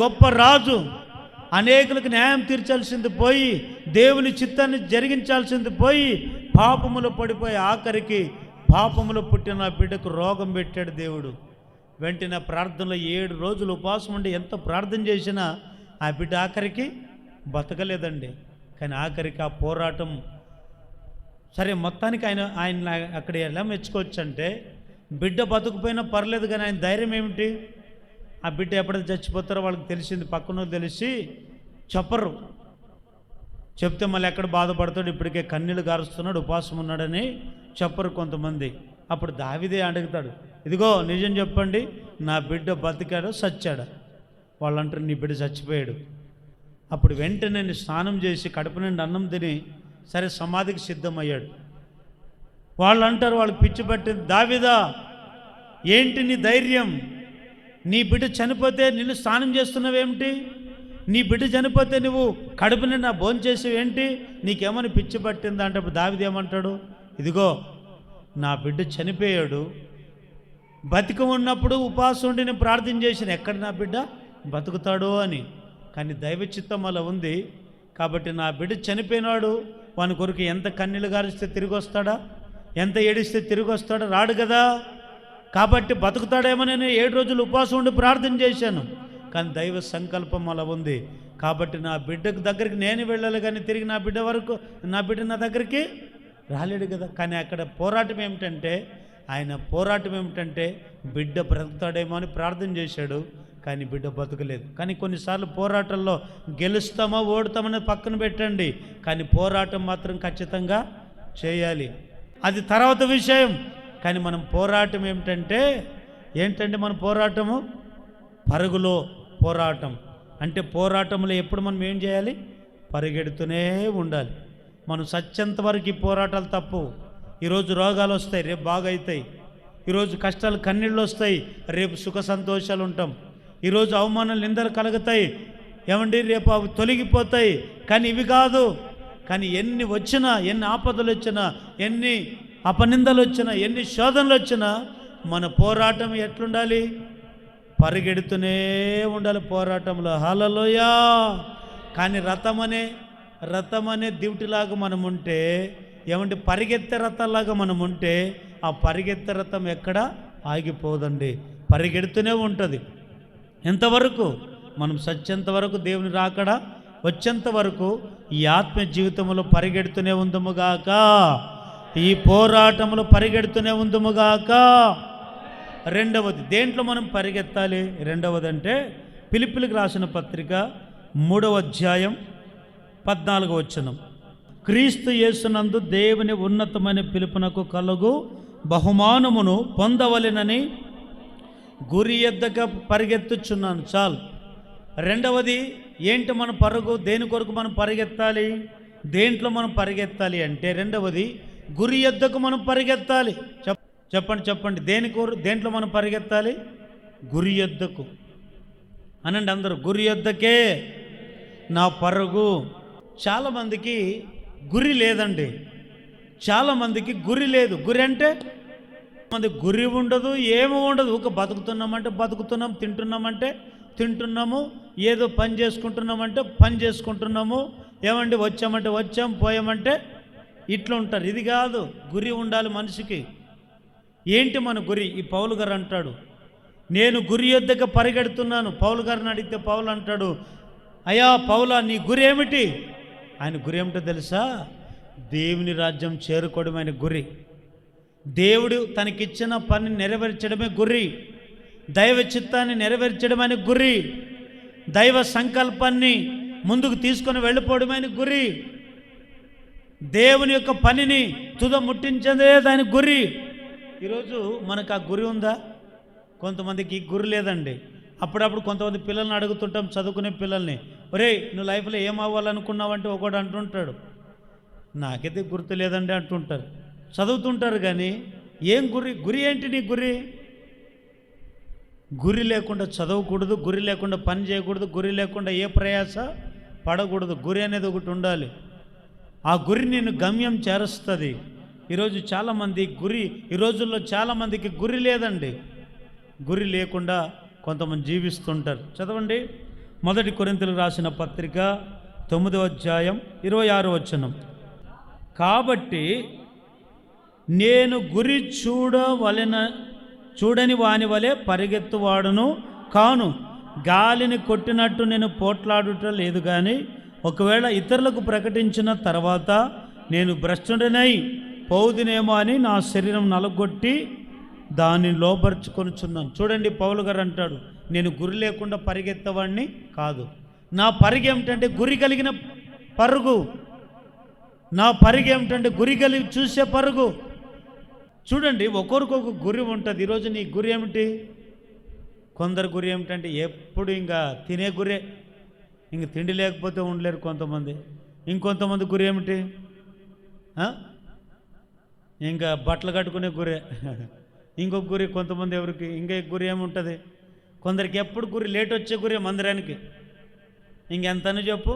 Speaker 1: గొప్ప రాజు. అనేకులకు న్యాయం తీర్చాల్సింది పోయి, దేవుని చిత్తాన్ని జరిగించాల్సింది పోయి, పాపములో పడిపోయి ఆఖరికి పాపములో పుట్టిన బిడ్డకు రోగం పెట్టాడు దేవుడు. వెంటనే ప్రార్థనలో 7 రోజులు ఉపవాసం ఉండి ఎంత ప్రార్థన చేసినా ఆ బిడ్డ ఆఖరికి బతకలేదండి. కానీ ఆఖరికి ఆ పోరాటం సరే, మొత్తానికి ఆయన అక్కడ ఎలా మెచ్చుకోవచ్చు అంటే, బిడ్డ బతుకుపోయినా పర్లేదు, కానీ ఆయన ధైర్యం ఏమిటి? ఆ బిడ్డ ఎప్పుడైతే చచ్చిపోతారో వాళ్ళకి తెలిసింది, పక్కన తెలిసి చెప్పరు. చెప్తే మళ్ళీ ఎక్కడ బాధపడతాడు, ఇప్పటికే కన్నీళ్ళు గారుస్తున్నాడు, ఉపవాసం ఉన్నాడని చెప్పరు కొంతమంది. అప్పుడు దావీదే అడుగుతాడు, ఇదిగో నిజం చెప్పండి, నా బిడ్డ బతికాడో చచ్చాడా? వాళ్ళు అంటారు, నీ బిడ్డ చచ్చిపోయాడు. అప్పుడు వెంటనే నేను స్నానం చేసి కడుపు నిండి అన్నం తిని సరే సమాధికి సిద్ధమయ్యాడు. వాళ్ళు అంటారు, వాళ్ళకి పిచ్చి పట్టింది, దావీదా ఏంటి నీ ధైర్యం? నీ బిడ్డ చనిపోతే నిన్ను స్నానం చేస్తున్నావేమిటి? నీ బిడ్డ చనిపోతే నువ్వు కడుపు నిండా భోంచేసేవేంటి? నీకేమని పిచ్చి పట్టిందా అంటే అప్పుడు దావీదు ఏమంటాడు, ఇదిగో నా బిడ్డ చనిపోయాడు, బతికి ఉన్నప్పుడు ఉపవాసం ఉండి నేను ప్రార్థన చేసిన, ఎక్కడ నా బిడ్డ బతుకుతాడో అని. కానీ దైవ చిత్తం అలా ఉంది కాబట్టి నా బిడ్డ చనిపోయినాడు, వాని కొరకు ఎంత కన్నీళ్ళు గారిస్తే తిరిగి వస్తాడా? ఎంత ఏడిస్తే తిరిగి వస్తాడా? రాడు కదా. కాబట్టి బతుకుతాడేమో నేను 7 రోజులు ఉపవాసం ఉండి ప్రార్థన చేశాను, కానీ దైవ సంకల్పం అలా ఉంది. కాబట్టి నా బిడ్డకు దగ్గరికి నేను వెళ్ళాలి, కానీ తిరిగి నా బిడ్డ నా దగ్గరికి రాలేడు కదా. కానీ అక్కడ పోరాటం ఏమిటంటే, ఆయన పోరాటం ఏమిటంటే బిడ్డ బ్రతుకుతాడేమో అని ప్రార్థన చేశాడు, కానీ బిడ్డ బతకలేదు. కానీ కొన్నిసార్లు పోరాటంలో గెలుస్తామో ఓడుతామనేది పక్కన పెట్టండి, కానీ పోరాటం మాత్రం ఖచ్చితంగా చేయాలి, అది తర్వాత విషయం. కానీ మనం పోరాటం ఏంటంటే మన పోరాటము పరుగులో పోరాటం. అంటే పోరాటంలో ఎప్పుడు మనం ఏం చేయాలి? పరిగెడుతూనే ఉండాలి. మనం సత్యంత వరకు ఈ పోరాటాలు తప్పు. ఈరోజు రోగాలు వస్తాయి, రేపు బాగా అవుతాయి. ఈరోజు కష్టాలు కన్నీళ్ళు వస్తాయి, రేపు సుఖ సంతోషాలు ఉంటాం. ఈరోజు అవమానాలు నిందలు కలుగుతాయి, రేపు అవి తొలగిపోతాయి. కానీ ఇవి కాదు. కానీ ఎన్ని వచ్చినా, ఎన్ని ఆపదలు వచ్చినా, ఎన్ని అపనిందలు వచ్చినా, ఎన్ని శోధనలు వచ్చినా మన పోరాటం ఎట్లుండాలి? పరిగెడుతూనే ఉండాలి పోరాటంలో. హల్లెలూయా. కానీ రథం అనే దివిటిలాగా మనం ఉంటే, పరిగెత్తే రథంలాగా మనం ఉంటే, ఆ పరిగెత్తే రథం ఎక్కడ ఆగిపోదండి, పరిగెడుతూనే ఉంటుంది. ఎంతవరకు? మనం సత్యంత వరకు, దేవుని రాకడా వచ్చేంత వరకు ఈ ఆత్మ జీవితంలో పరిగెడుతూనే ఉందుముగాక. ఈ పోరాటంలో పరిగెడుతూనే ఉందుముగాక. రెండవది, దేంట్లో మనం పరిగెత్తాలి? రెండవది అంటే ఫిలిప్పీయులకు రాసిన పత్రిక 3వ అధ్యాయం 14వ వచనం. క్రీస్తు యేసునందు దేవుని ఉన్నతమైన పిలుపునకు కలుగు బహుమానమును పొందవలెనని గురి ఎద్దక పరిగెత్తుచున్నాను, చాలు. రెండవది ఏంటి మన పరుగు? దేని కొరకు మనం పరిగెత్తాలి? దేంట్లో మనం పరిగెత్తాలి అంటే రెండవది గురి ఎద్దకు మనం పరిగెత్తాలి. చెప్పండి దేంట్లో మనం పరిగెత్తాలి? గురి ఎద్దకు అనండి అందరూ, గురి ఎద్దకే నా పరుగు. చాలామందికి గురి లేదండి, చాలామందికి గురి లేదు. గురి అంటే మంది గురి ఉండదు, ఏమీ ఉండదు. ఒక బతుకుతున్నామంటే బతుకుతున్నాం, తింటున్నామంటే తింటున్నాము, ఏదో పని చేసుకుంటున్నామంటే పని చేసుకుంటున్నాము, ఏమండి వచ్చామంటే వచ్చాం, పోయామంటే ఇట్లా ఉంటారు. ఇది కాదు, గురి ఉండాలి మనిషికి. ఏంటి మన గురి? ఈ పౌలు గారు అంటాడు, నేను గురి యొద్దకు పరిగెడుతున్నాను. పౌలు గారిని అడిగితే పౌలు అంటాడు, అయ్యా పౌలా, నీ గురి ఏమిటి? ఆయన గురి ఏమిటో తెలుసా? దేవుని రాజ్యం చేరుకోవడమైన గురి. దేవుడు తనకిచ్చిన పని నెరవేర్చడమే గురి. దైవ చిత్తాన్ని నెరవేర్చడమైన గురి. దైవ సంకల్పాన్ని ముందుకు తీసుకొని వెళ్ళిపోవడమైన గురి. దేవుని యొక్క పనిని తుద ముట్టించదే దాని గురి. ఈరోజు మనకు ఆ గురి ఉందా? కొంతమందికి గురి లేదండి. అప్పుడప్పుడు కొంతమంది పిల్లల్ని అడుగుతుంటాం, చదువుకునే పిల్లల్ని, ఒరేయ్ నువ్వు లైఫ్లో ఏం అవ్వాలనుకున్నావంటే ఒకడు అంటుంటాడు, నాకైతే గుర్తు లేదండి అంటుంటారు. చదువుతుంటారు కానీ ఏం గురి ఏంటి నీ గురి? గురి లేకుండా చదవకూడదు, గురి లేకుండా పని చేయకూడదు, గురి లేకుండా ఏ ప్రయాస పడకూడదు. గురి అనేది ఒకటి ఉండాలి. ఆ గురి నిన్ను గమ్యం చేరుస్తుంది. ఈరోజు చాలామంది ఈ రోజుల్లో చాలామందికి గురి లేదండి. గురి లేకుండా కొంతమంది జీవిస్తుంటారు. చదవండి, 1 కొరింథీయులకు రాసిన పత్రిక 9వ అధ్యాయం 26వ వచనం. కాబట్టి నేను గురి చూడని వాని వలె పరిగెత్తువాడును కాను, గాలిని కొట్టినట్టు నేను పోట్లాడుట లేదు. కానీ ఒకవేళ ఇతరులకు ప్రకటించిన తర్వాత నేను భ్రష్టుడనై పోదునేమో అని నా శరీరం నలగొట్టి దాన్ని లోపరుచుకొనుచున్నాను. చూడండి, పౌలు గారు అంటాడు, నేను గురి లేకుండా పరిగెత్తవాడిని కాదు. నా పరిగె ఏమిటంటే గురి కలిగిన పరుగు. నా పరిగె ఏమిటంటే గురి కలిగి చూసే పరుగు. చూడండి, ఒకరికొక గురి ఉంటుంది. ఈరోజు నీ గురి ఏమిటి? కొందరు గురి ఏమిటంటే ఎప్పుడు ఇంకా తినే గురే, ఇంక తిండి లేకపోతే ఉండలేరు కొంతమంది. ఇంకొంతమంది గురి ఏమిటి? ఇంకా బట్టలు కట్టుకునే గురే. ఇంకొక గురి కొంతమంది ఎవరికి ఇంకా గురి ఏముంటుంది? కొందరికి ఎప్పుడు గురి లేట్ వచ్చే గురి మందిరానికి. ఇంకెంతని చెప్పు,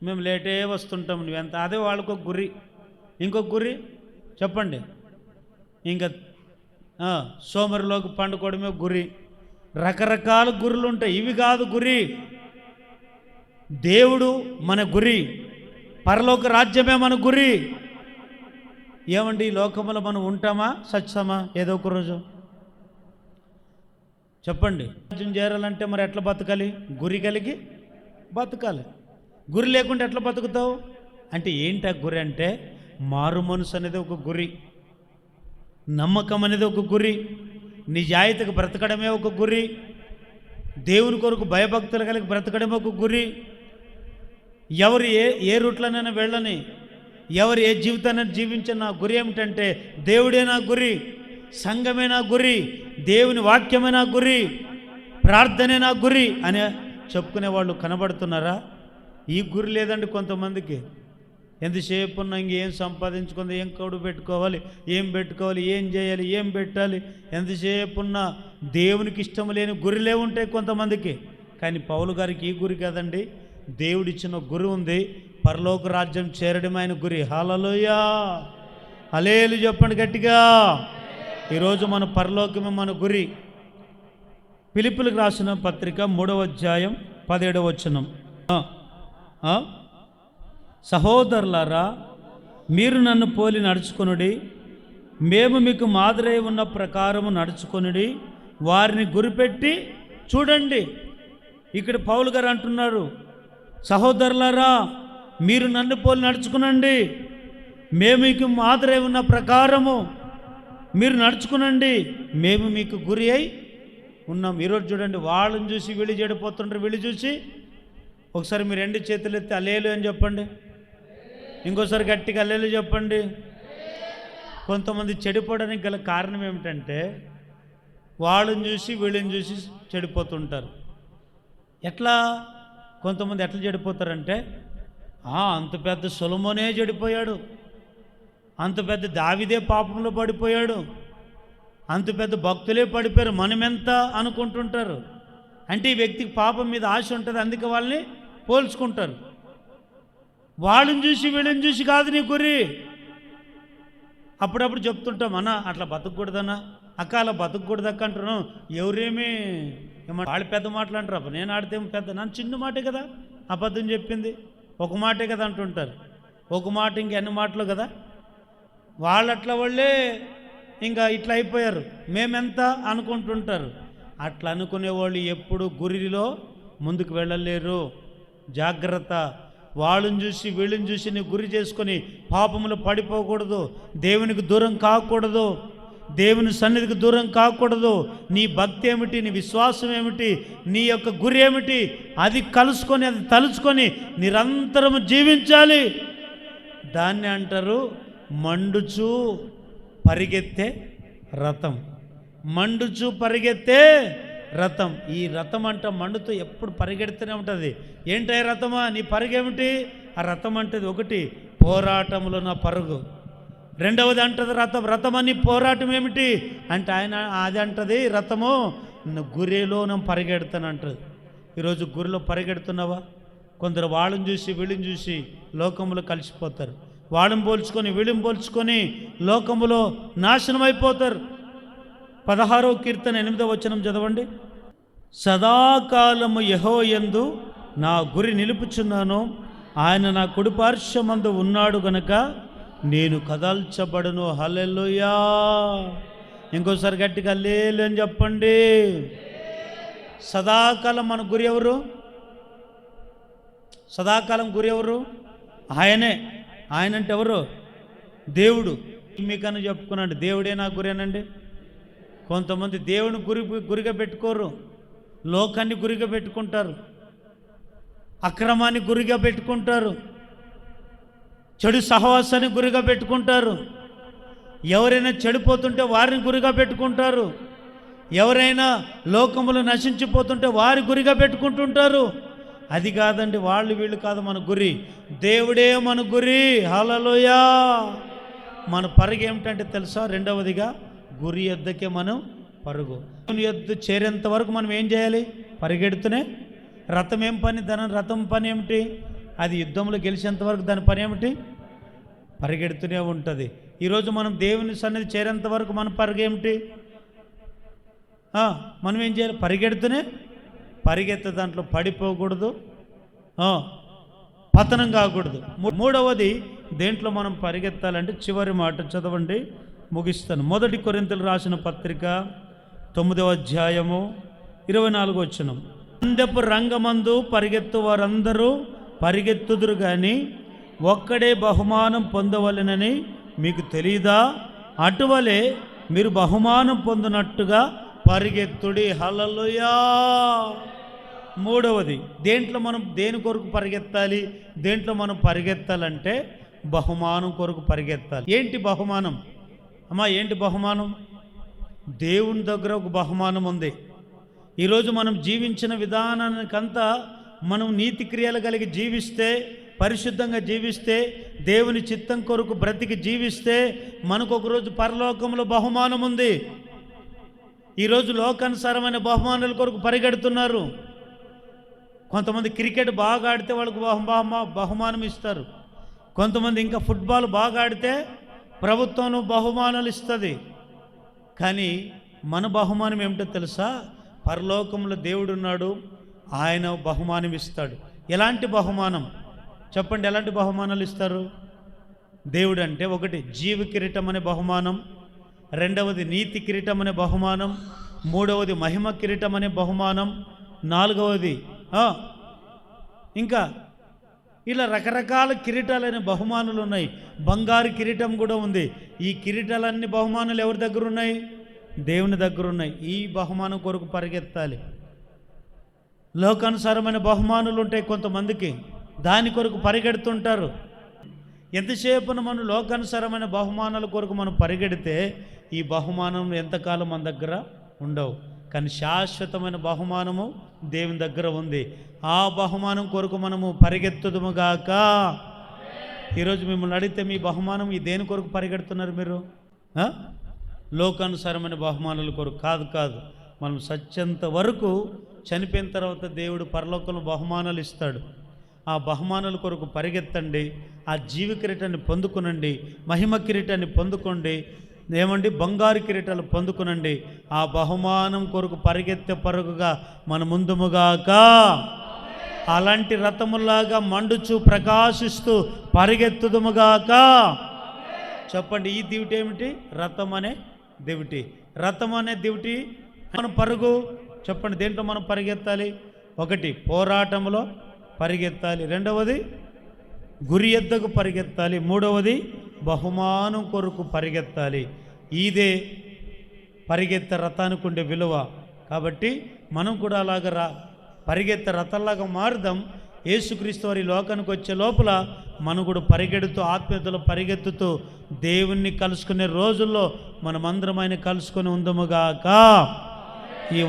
Speaker 1: మేము లేటే వస్తుంటాం, నువ్వెంత, అదే వాళ్ళకు గురి. ఇంకొక గురి చెప్పండి, ఇంకా సోమరిలోకి పండుకోవడమే గురి. రకరకాల గురులు ఉంటాయి. ఇవి కాదు గురి. దేవుడు మన గురి, పరలోక రాజ్యమే మన గురి. ఏమండి, ఈ లోకంలో మనం ఉంటామా సత్యమా? ఏదో ఒక రోజు చెప్పండి. రాజ్యం చేరాలంటే మరి ఎట్లా బతకాలి? గురి కలిగి బతకాలి. గురి లేకుండా ఎట్లా బతుకుతావు అంటే ఏంటి? ఆ గురి అంటే మారు మనసు అనేది ఒక గురి, నమ్మకం అనేది ఒక గురి, నిజాయితీగా బ్రతకడమే ఒక గురి, దేవుని కొరకు భయభక్తులు కలిగి బ్రతకడమే ఒక గురి. ఎవరు ఏ రూట్లోనైనా వెళ్ళని, ఎవరు ఏ జీవితాన్ని జీవించిన నా గురి ఏమిటంటే దేవుడే నా గురి, సంఘమే నా గురి, దేవుని వాక్యమే నా గురి, ప్రార్థనే నా గురి అని చెప్పుకునే వాళ్ళు కనబడుతున్నారా? ఈ గురి లేదండి కొంతమందికి. ఎంతసేపు ఉన్నా ఇంకేం సంపాదించుకుంది, ఏం కౌడు పెట్టుకోవాలి, ఏం చేయాలి, ఏం పెట్టాలి, ఎంతసేపు ఉన్నా దేవునికి ఇష్టం లేని గురిలే ఉంటాయి కొంతమందికి. కానీ పౌలు గారికి ఈ గురి కాదండి, దేవుడిచ్చిన గురి ఉంది, పరలోక రాజ్యం చేరడం ఆయన గురి. హల్లెలూయా, హల్లెలూయా చెప్పండి గట్టిగా. ఈరోజు మన పరలోకమే మన గురి. ఫిలిప్పీయులకు రాసిన పత్రిక 3వ అధ్యాయం 17వ వచనం. సహోదరులారా, మీరు నన్ను పోలి నడుచుకొనుడి, మేము మీకు మాదిరై ఉన్న ప్రకారము నడుచుకొనుడి, వారిని గురిపెట్టి చూడండి. ఇక్కడ పౌలు గారు అంటున్నారు, సహోదరులారా మీరు నన్ను పోలి నడుచుకునండి, మేము మీకు మాదిరై ఉన్న ప్రకారము మీరు నడుచుకునండి, మేము మీకు గురి అయి ఉన్నాం. ఈరోజు చూడండి, వాళ్ళని చూసి వీళ్ళు చెడిపోతుంటారు, వీళ్ళు చూసి. ఒకసారి మీరు 2 చేతులు ఎత్తి హల్లెలూయా అని చెప్పండి, ఇంకోసారి గట్టిగా హల్లెలూయా చెప్పండి. కొంతమంది చెడిపోవడానికి గల కారణం ఏమిటంటే వాళ్ళని చూసి వీళ్ళని చూసి చెడిపోతుంటారు. ఎట్లా కొంతమంది ఎట్లా చెడిపోతారంటే, అంత పెద్ద సొలొమోనే చెడిపోయాడు, అంత పెద్ద దావీదే పాపంలో పడిపోయాడు, అంత పెద్ద భక్తులే పడిపోయారు, మనమెంత అనుకుంటుంటారు. అంటే ఈ వ్యక్తికి పాపం మీద ఆశ ఉంటుంది, అందుకే వాళ్ళని పోల్చుకుంటారు. వాళ్ళని చూసి వీళ్ళని చూసి కాదు నీ గురి. అప్పుడప్పుడు చెప్తుంటాం, అన్న అట్లా బతకూడదన్నా, అక్క అలా బతకూడదు అక్క అంటున్నాం. ఎవరేమీ వాళ్ళు పెద్ద మాటలు అంటారు, నేను ఆడితే పెద్ద, నన్ను చిన్న మాటే కదా అబద్ధం చెప్పింది, ఒక మాటే కదా అంటుంటారు. ఒక మాట ఇంకెన్ని మాటలు కదా. వాళ్ళట్లా వాళ్ళే ఇంకా ఇట్లా అయిపోయారు, మేమెంత అనుకుంటుంటారు. అట్లా అనుకునేవాళ్ళు ఎప్పుడు గురిలో ముందుకు వెళ్ళలేరు. జాగ్రత్త. వాళ్ళని చూసి వీళ్ళని చూసి నీ గురి చేసుకొని పాపములు పడిపోకూడదు, దేవునికి దూరం కాకూడదు, దేవుని సన్నిధికి దూరం కాకూడదు. నీ భక్తి ఏమిటి, నీ విశ్వాసం ఏమిటి, నీ యొక్క గురి ఏమిటి, అది కలుసుకొని అది తలుచుకొని నిరంతరము జీవించాలి. దాన్ని అంటారు మండుచు పరిగెత్తే రథం. మండుచు పరిగెత్తే రథం. ఈ రథం అంట మండుతూ ఎప్పుడు పరిగెడుతూనే ఉంటుంది. ఏంటో రథమా నీ పరుగేమిటి? ఆ రథం అంటది ఒకటి పోరాటంలో నా పరుగు, రెండవది అంటది రథం అని పోరాటం ఏమిటి అంటే ఆయన అది అంటది రథము గురిలో నేను పరిగెడతానంటది. ఈరోజు గురిలో పరిగెడుతున్నావా? కొందరు వాళ్ళని చూసి వీళ్ళని చూసి లోకములో కలిసిపోతారు, వాళ్ళని పోల్చుకొని వీళ్ళని పోల్చుకొని లోకములో నాశనం అయిపోతారు. 16వ కీర్తన 8వ వచనం చదవండి. సదాకాలము యెహోవాయందు నా గురి నిలుపుచున్నాను, ఆయన నా కుడిపార్శ్వమందు ఉన్నాడు గనుక నేను కదల్చబడును. హల్లెలూయా. ఇంకోసారి గట్టిగా హల్లెలూయా అని చెప్పండి. సదాకాలం మన గురి ఎవరు? సదాకాలం గురి ఎవరు? ఆయనే. ఆయన అంటే ఎవరు? దేవుడు. మీకన్నా చెప్పుకున్నాండి, దేవుడే నా గురేనండి. కొంతమంది దేవుని గురిగా పెట్టుకోరు, లోకాన్ని గురిగా పెట్టుకుంటారు, అక్రమాన్ని గురిగా పెట్టుకుంటారు, చెడు సహవాసాన్ని గురిగా పెట్టుకుంటారు. ఎవరైనా చెడిపోతుంటే వారిని గురిగా పెట్టుకుంటారు, ఎవరైనా లోకములు నశించిపోతుంటే వారి గురిగా పెట్టుకుంటుంటారు. అది కాదండి, వాళ్ళు వీళ్ళు కాదు మన గురి, దేవుడే మన గురి. హల్లెలూయా. మన పరుగు ఏమిటంటే తెలుసా? రెండవదిగా గురి యొద్దకే మనం పరుగు. యొద్ద చేరేంత వరకు మనం ఏం చేయాలి? పరిగెడుతూనే. రథం ఏం పని? రథం పని ఏమిటి? అది యుద్ధంలో గెలిచేంత వరకు దాని పని ఏమిటి? పరిగెడుతూనే ఉంటుంది. ఈరోజు మనం దేవుని సన్నిధి చేరేంత వరకు మన పరుగు ఏమిటి? మనం ఏం చేయాలి? పరిగెడుతూనే. పరిగెత్తే దాంట్లో పడిపోకూడదు, పతనం కాకూడదు. మూడవది దేంట్లో మనం పరిగెత్తాలంటే చివరి మాట చదవండి, ముగిస్తాను. 1 కొరింథీయులకు రాసిన పత్రిక 9వ అధ్యాయము 24వ వచనం. అందపు రంగమందు పరిగెత్తు వారందరూ పరిగెత్తుదురు గాని ఒక్కడే బహుమానం పొందవలెనని మీకు తెలియదా? అటువలే మీరు బహుమానం పొందినట్టుగా పరిగెత్తుడి. హల్లెలూయా. మూడవది దేంట్లో మనం దేని కొరకు పరిగెత్తాలి? దేంట్లో మనం పరిగెత్తాలంటే బహుమానం కొరకు పరిగెత్తాలి. ఏంటి బహుమానం? అమ్మా ఏంటి బహుమానం? దేవుని దగ్గర ఒక బహుమానం ఉంది. ఈరోజు మనం జీవించిన విధానానికంతా మనం నీతి క్రియలు కలిగి జీవిస్తే, పరిశుద్ధంగా జీవిస్తే, దేవుని చిత్తం కొరకు బ్రతికి జీవిస్తే మనకు ఒకరోజు పరలోకంలో బహుమానం ఉంది. ఈరోజు లోకానుసారమైన బహుమానాల కొరకు పరిగెడుతున్నారు. కొంతమంది క్రికెట్ బాగా ఆడితే వాళ్ళకు బహుమానం ఇస్తారు. కొంతమంది ఇంకా ఫుట్బాల్ బాగా ఆడితే ప్రభుత్వం బహుమానాలు ఇస్తుంది. కానీ మన బహుమానం ఏమిటో తెలుసా? పరలోకంలో దేవుడు ఉన్నాడు, ఆయన బహుమానం ఇస్తాడు. ఎలాంటి బహుమానం చెప్పండి? ఎలాంటి బహుమానాలు ఇస్తారు దేవుడు అంటే? ఒకటి జీవ కిరీటం అనే బహుమానం, రెండవది నీతి కిరీటం అనే బహుమానం, మూడవది మహిమ కిరీటం అనే బహుమానం, నాలుగవది ఇంకా ఇలా రకరకాల కిరీటాలైన బహుమానాలు ఉన్నాయి. బంగారు కిరీటం కూడా ఉంది. ఈ కిరీటాలన్నీ బహుమానాలు ఎవరి దగ్గర ఉన్నాయి? దేవుని దగ్గర ఉన్నాయి. ఈ బహుమానం కొరకు పరిగెత్తాలి. లోకానుసారమైన బహుమానాలు ఉంటాయి కొంతమందికి, దాని కొరకు పరిగెడుతుంటారు. ఎంతసేపున మనం లోకానుసారమైన బహుమానాల కొరకు మనం పరిగెడితే ఈ బహుమానం ఎంతకాలం మన దగ్గర ఉండవు. కానీ శాశ్వతమైన బహుమానము దేవుని దగ్గర ఉంది. ఆ బహుమానం కొరకు మనము పరిగెత్తుదుముగాక. ఈరోజు మిమ్మల్ని అడిగితే మీ బహుమానం ఈ దేని కొరకు పరిగెడుతున్నారు మీరు? లోకానుసారమైన బహుమానాల కొరకు కాదు. మనం సత్యంత వరకు చనిపోయిన తర్వాత దేవుడు పరలోకంలో బహుమానాలు ఇస్తాడు. ఆ బహుమానాల కొరకు పరిగెత్తండి. ఆ జీవ కిరీటాన్ని పొందుకునండి, మహిమ కిరీటాన్ని పొందుకోండి, ఏమండి బంగారు కిరీటాలు పొందుకునండి. ఆ బహుమానం కొరకు పరిగెత్తే పరుగుగా మన ముందుముగాక. అలాంటి రథములాగా మండుచు ప్రకాశిస్తూ పరిగెత్తుదుముగాక. చెప్పండి, ఈ దివిటి ఏమిటి? రథం అనే దివిటి. రథం అనే దివిటి మనం పరుగు. చెప్పండి, దేంట్లో మనం పరిగెత్తాలి? ఒకటి పోరాటంలో పరిగెత్తాలి, రెండవది గురి ఎద్దకు పరిగెత్తాలి, మూడవది బహుమానం కొరకు పరిగెత్తాలి. ఇదే పరిగెత్తే రథానికి ఉండే విలువ. కాబట్టి మనం కూడా అలాగ పరిగెత్తే రథంలాగా మారుదాం. యేసుక్రీస్తు వారి లోకానికి వచ్చే లోపల మనం కూడా పరిగెడుతూ ఆత్మీయతలో పరిగెత్తుతూ దేవుణ్ణి కలుసుకునే రోజుల్లో మనమందరం ఆయన కలుసుకొని ఉందముగాక. ఈ